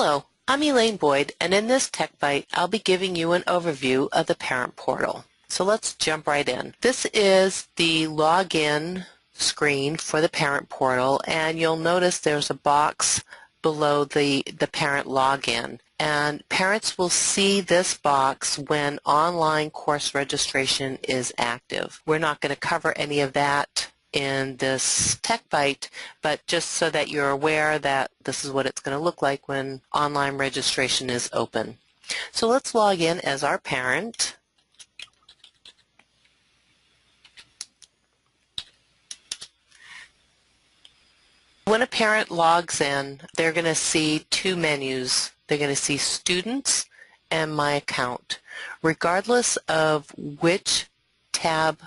Hello, I'm Elaine Boyd, and in this Tech Byte, I'll be giving you an overview of the parent portal. So let's jump right in. This is the login screen for the parent portal, and you'll notice there's a box below the parent login. And parents will see this box when online course registration is active. We're not going to cover any of that in this Tech Byte, but just so that you're aware that this is what it's going to look like when online registration is open. So let's log in as our parent. When a parent logs in, they're going to see two menus. They're going to see Students and My Account. Regardless of which tab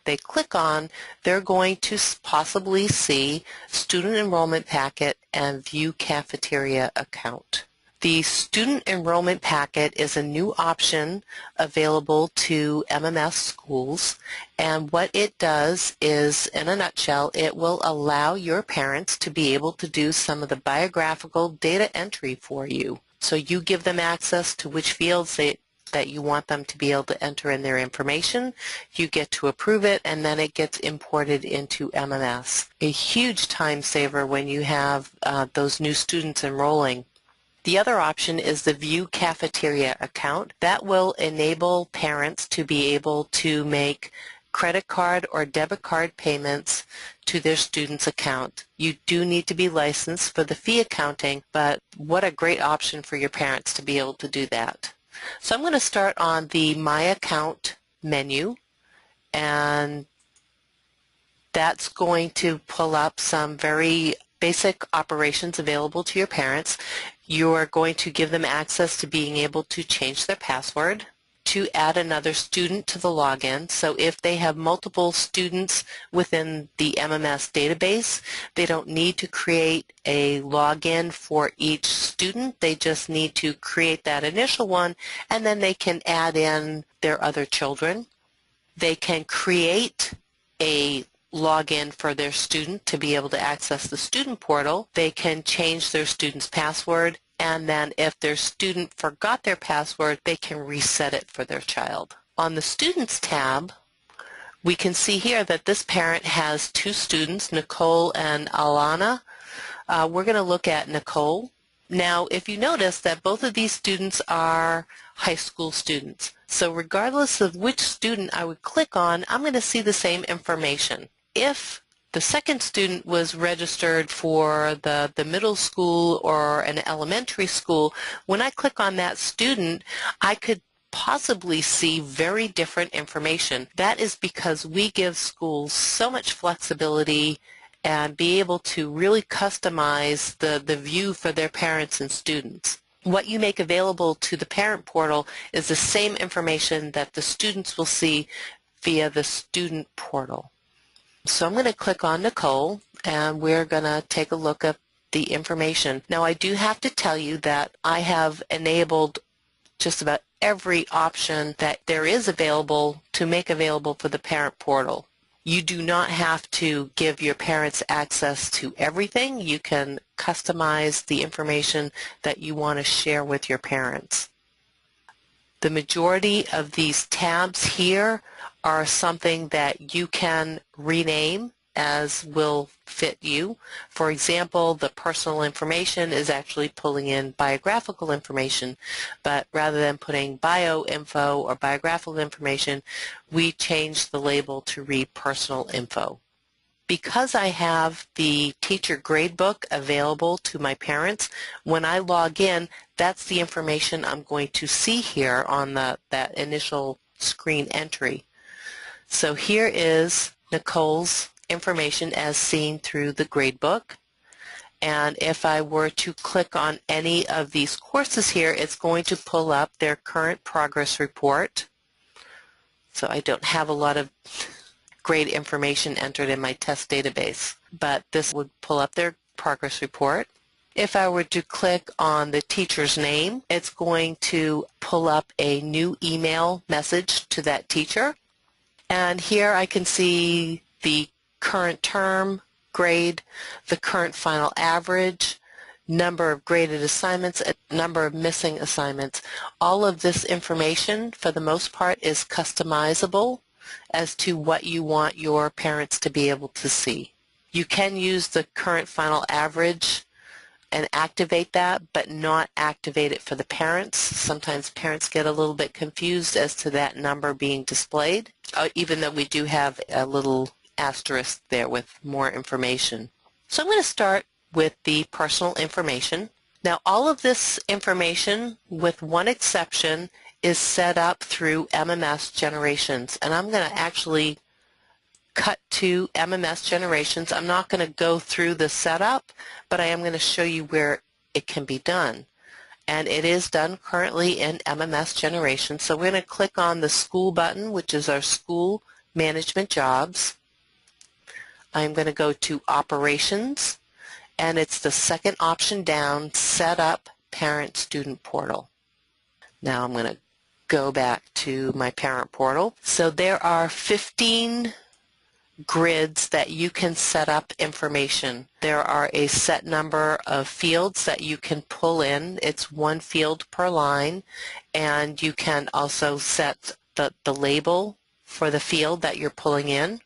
they click on, they're going to possibly see Student Enrollment Packet and View Cafeteria Account. The Student Enrollment Packet is a new option available to MMS schools, and what it does is, in a nutshell, it will allow your parents to be able to do some of the biographical data entry for you. So you give them access to which fields that you want them to be able to enter in their information. You get to approve it, and then it gets imported into MMS. A huge time saver when you have those new students enrolling. The other option is the View Cafeteria Account. That will enable parents to be able to make credit card or debit card payments to their students' account. You do need to be licensed for the fee accounting, but what a great option for your parents to be able to do that. So I'm going to start on the My Account menu, and that's going to pull up some very basic operations available to your parents. You are going to give them access to being able to change their password, to add another student to the login. So if they have multiple students within the MMS database, they don't need to create a login for each student. They just need to create that initial one, and then they can add in their other children. They can create a login for their student to be able to access the student portal. They can change their student's password, and then if their student forgot their password, they can reset it for their child. On the Students tab, we can see here that this parent has two students, Nicole and Alana. We're going to look at Nicole. Now, if you notice that both of these students are high school students, so regardless of which student I would click on, I'm going to see the same information. If the second student was registered for the middle school or an elementary school, when I click on that student, I could possibly see very different information. That is because we give schools so much flexibility and be able to really customize the view for their parents and students. What you make available to the parent portal is the same information that the students will see via the student portal. So I'm going to click on Nicole, and we're going to take a look at the information. Now, I do have to tell you that I have enabled just about every option that there is available to make available for the parent portal. You do not have to give your parents access to everything. You can customize the information that you want to share with your parents. The majority of these tabs here are something that you can rename as will fit you. For example, the personal information is actually pulling in biographical information, but rather than putting bio info or biographical information, we changed the label to read personal info. Because I have the teacher gradebook available to my parents, when I log in, that's the information I'm going to see here on that initial screen entry. So here is Nicole's information as seen through the gradebook. And if I were to click on any of these courses here, it's going to pull up their current progress report. So I don't have a lot of grade information entered in my test database, but this would pull up their progress report. If I were to click on the teacher's name, it's going to pull up a new email message to that teacher. And here I can see the current term grade, the current final average, number of graded assignments, and number of missing assignments. All of this information, for the most part, is customizable as to what you want your parents to be able to see. You can use the current final average and activate that, but not activate it for the parents. Sometimes parents get a little bit confused as to that number being displayed, even though we do have a little asterisk there with more information. So I'm going to start with the personal information. Now, all of this information, with one exception, is set up through MMS Generations, and I'm going to actually cut to MMS Generations. I'm not going to go through the setup, but I am going to show you where it can be done. And it is done currently in MMS Generations. So we're going to click on the School button, which is our School Management Jobs. I'm going to go to Operations, and it's the second option down, Set Up Parent-Student Portal. Now I'm going to go back to my parent portal. So there are 15 grids that you can set up information. There are a set number of fields that you can pull in. It's one field per line, and you can also set the label for the field that you're pulling in,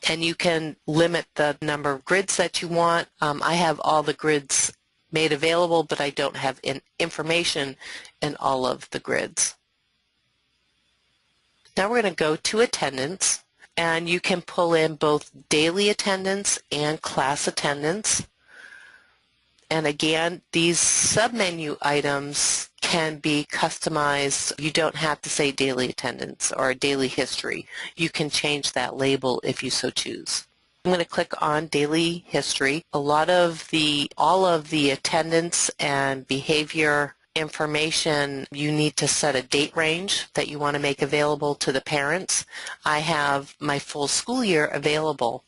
and you can limit the number of grids that you want. I have all the grids made available, but I don't have information in all of the grids. Now we're going to go to attendance, and you can pull in both daily attendance and class attendance. And again, these submenu items can be customized. You don't have to say daily attendance or daily history. You can change that label if you so choose. I'm going to click on daily history. All of the attendance and behavior information, you need to set a date range that you want to make available to the parents. I have my full school year available,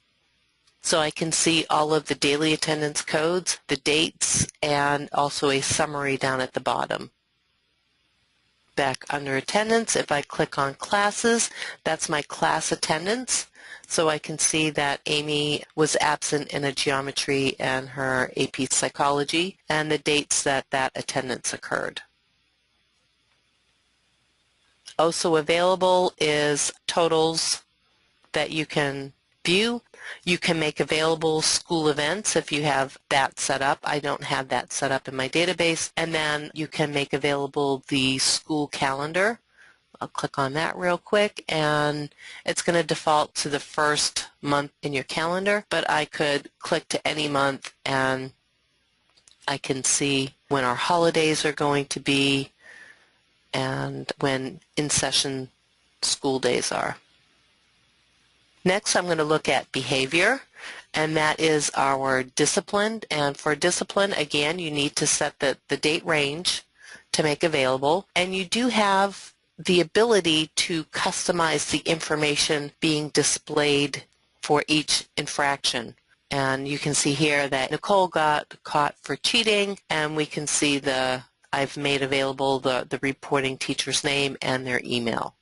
so I can see all of the daily attendance codes, the dates, and also a summary down at the bottom. Back under attendance, if I click on classes, that's my class attendance. So I can see that Amy was absent in a geometry and her AP psychology, and the dates that that attendance occurred. Also available is totals that you can view. You can make available school events if you have that set up. I don't have that set up in my database. And then you can make available the school calendar. I'll click on that real quick, and it's going to default to the first month in your calendar, but I could click to any month and I can see when our holidays are going to be and when in-session school days are. Next, I'm going to look at behavior, and that is our discipline. And for discipline, again, you need to set the date range to make available, and you do have the ability to customize the information being displayed for each infraction. And you can see here that Nicole got caught for cheating, and we can see I've made available the reporting teacher's name and their email.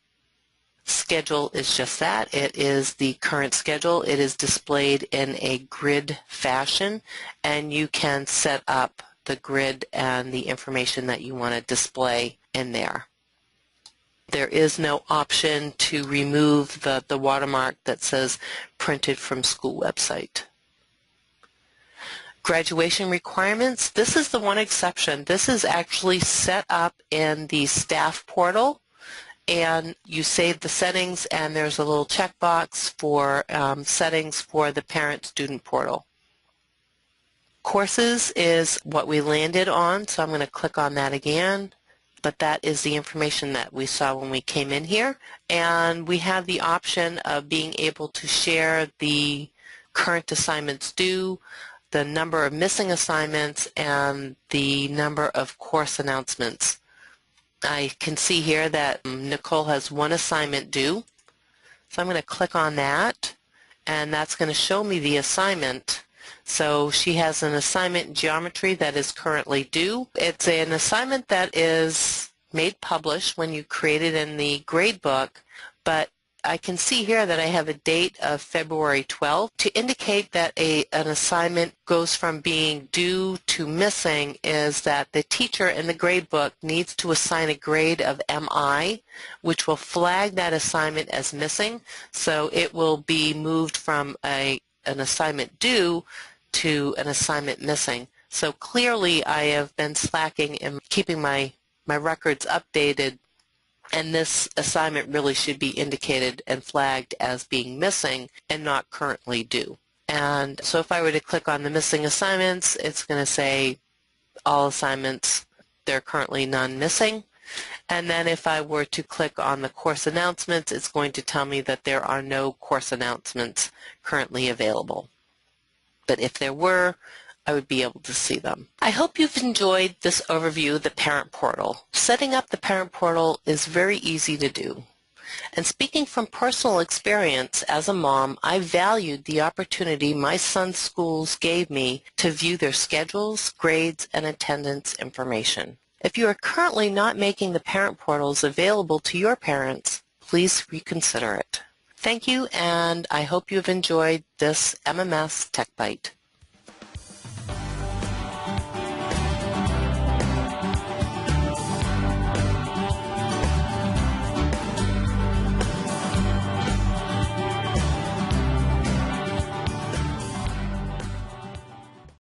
Schedule is just that. It is the current schedule. It is displayed in a grid fashion, and you can set up the grid and the information that you want to display in there. There is no option to remove the watermark that says printed from school website. Graduation requirements, this is the one exception. This is actually set up in the staff portal, and you save the settings, and there's a little checkbox for settings for the parent-student portal. Courses is what we landed on, so I'm going to click on that again. But that is the information that we saw when we came in here. And we have the option of being able to share the current assignments due, the number of missing assignments, and the number of course announcements. I can see here that Nicole has one assignment due. So I'm going to click on that, and that's going to show me the assignment. So she has an assignment in geometry that is currently due. It's an assignment that is made published when you create it in the gradebook, but I can see here that I have a date of February 12th. To indicate that an assignment goes from being due to missing is that the teacher in the grade book needs to assign a grade of MI, which will flag that assignment as missing. So it will be moved from an assignment due to an assignment missing. So clearly I have been slacking in keeping my records updated, and this assignment really should be indicated and flagged as being missing and not currently due. And so if I were to click on the missing assignments, it's going to say all assignments, they're currently none missing. And then if I were to click on the course announcements, it's going to tell me that there are no course announcements currently available. But if there were, I would be able to see them. I hope you've enjoyed this overview of the Parent Portal. Setting up the Parent Portal is very easy to do. And speaking from personal experience as a mom, I valued the opportunity my son's schools gave me to view their schedules, grades, and attendance information. If you are currently not making the Parent Portals available to your parents, please reconsider it. Thank you, and I hope you've enjoyed this MMS Tech Byte.